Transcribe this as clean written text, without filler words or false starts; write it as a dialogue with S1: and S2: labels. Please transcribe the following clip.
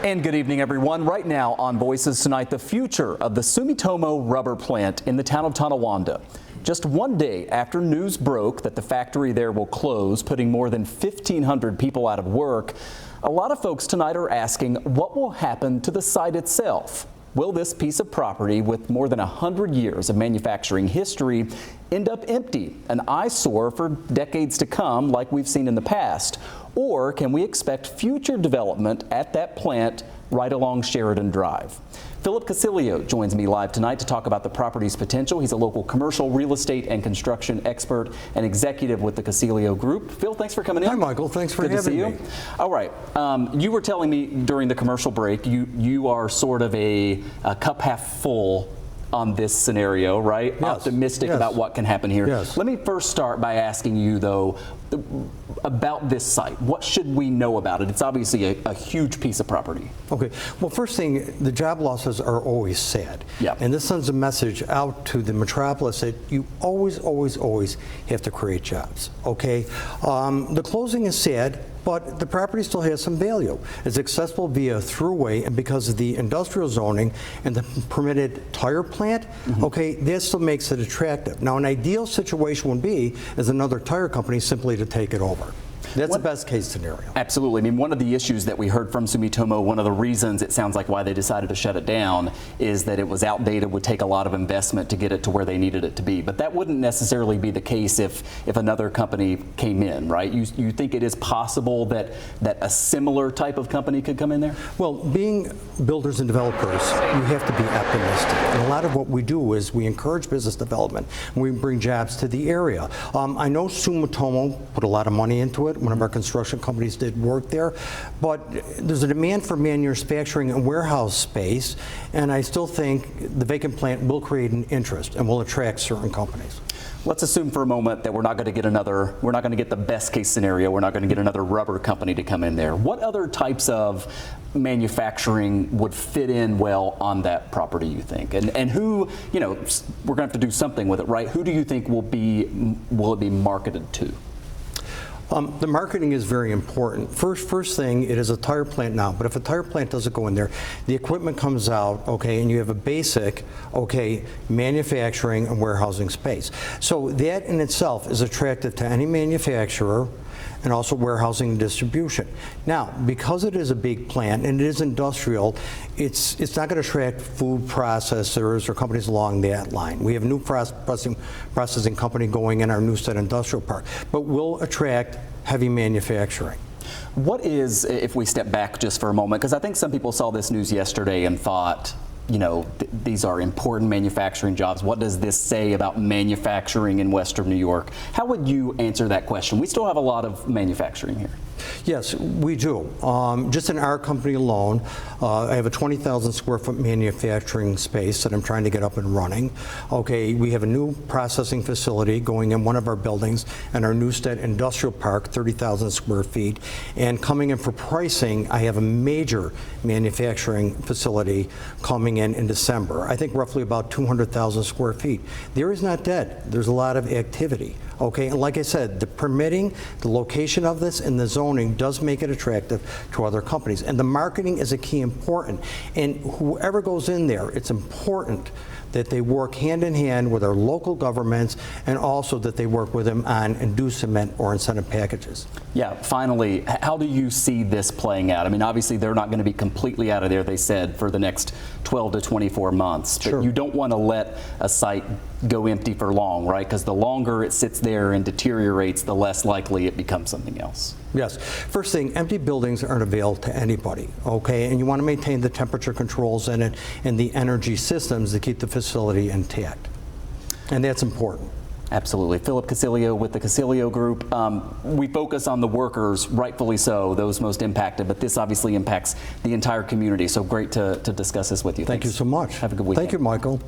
S1: And good evening, everyone. Right now on Voices Tonight, the future of the Sumitomo Rubber plant in the town of Tonawanda. Just one day after news broke that the factory there will close, putting more than 1,500 people out of work, a lot of folks tonight are asking what will happen to the site itself. Will this piece of property with more than 100 years of manufacturing history end up empty, an eyesore for decades to come like we've seen in the past? Or can we expect future development at that plant right along Sheridan Drive? Philip Casilio joins me live tonight to talk about the property's potential. He's a local commercial real estate and construction expert and executive with the Casilio Group. Phil, thanks for coming in.
S2: Hi, Michael. Thanks for having me.
S1: All right. You were telling me during the commercial break you are sort of a cup half full on this scenario, right?
S2: Yes.
S1: Optimistic
S2: Yes.
S1: about what can happen here.
S2: Yes.
S1: Let me first start by asking you, though, about this site. What should we know about it? It's obviously a huge piece of property.
S2: Okay. Well, first thing, the job losses are always sad.
S1: Yeah.
S2: And this sends a message out to the metropolis that you always have to create jobs. Okay. The closing is sad, but the property still has some value. It's accessible via throughway, and because of the industrial zoning and the permitted tire plant, okay, that still makes it attractive. Now, an ideal situation would be is another tire company simply to take it over. That's the best case scenario.
S1: Absolutely. I mean, one of the issues that we heard from Sumitomo, one of the reasons it sounds like why they decided to shut it down, is that it was outdated, would take a lot of investment to get it to where they needed it to be. But that wouldn't necessarily be the case if another company came in, right? You think it is possible that a similar type of company could come in there?
S2: Well, being builders and developers, you have to be optimistic. And a lot of what we do is we encourage business development, and we bring jobs to the area. I know Sumitomo put a lot of money into it. One of our construction companies did work there, but there's a demand for manufacturing and warehouse space, and I still think the vacant plant will create an interest and will attract certain companies.
S1: Let's assume for a moment that we're not going to get the best case scenario, we're not going to get another rubber company to come in there. What other types of manufacturing would fit in well on that property, you think? And who, we're going to have to do something with it, right? Who do you think will it be marketed to?
S2: The marketing is very important. First thing, it is a tire plant now, but if a tire plant doesn't go in there, the equipment comes out, okay, and you have a basic, okay, manufacturing and warehousing space. So that in itself is attractive to any manufacturer, and also warehousing and distribution. Now, because it is a big plant and it is industrial, it's not going to attract food processors or companies along that line. We have a new processing company going in our Newstead Industrial Park, but will attract heavy manufacturing.
S1: What is, if we step back just for a moment, because I think some people saw this news yesterday and thought, these are important manufacturing jobs. What does this say about manufacturing in Western New York? How would you answer that question? We still have a lot of manufacturing here.
S2: Yes, we do. Just in our company alone, I have a 20,000 square foot manufacturing space that I'm trying to get up and running. Okay, we have a new processing facility going in one of our buildings in our Newstead Industrial Park, 30,000 square feet. And coming in for pricing, I have a major manufacturing facility coming in December. I think roughly about 200,000 square feet. The area's not dead. There's a lot of activity. Okay, and like I said, the permitting, the location of this, and the zoning does make it attractive to other companies. And the marketing is a key important. And whoever goes in there, it's important that they work hand in hand with our local governments, and also that they work with them on inducement or incentive packages.
S1: Yeah, finally, how do you see this playing out? I mean, obviously they're not going to be completely out of there, they said, for the next 12 to 24 months. But
S2: Sure.
S1: You don't want to let a site go empty for long, right? Because the longer it sits there and deteriorates, the less likely it becomes something else.
S2: Yes. First thing, empty buildings aren't available to anybody, okay? And you want to maintain the temperature controls in it and the energy systems to keep the facility intact. And that's important.
S1: Absolutely. Philip Casilio with the Casilio Group. We focus on the workers, rightfully so, those most impacted, but this obviously impacts the entire community. So great to discuss this with you.
S2: Thank you so much.
S1: Have a good weekend.
S2: Thank you, Michael.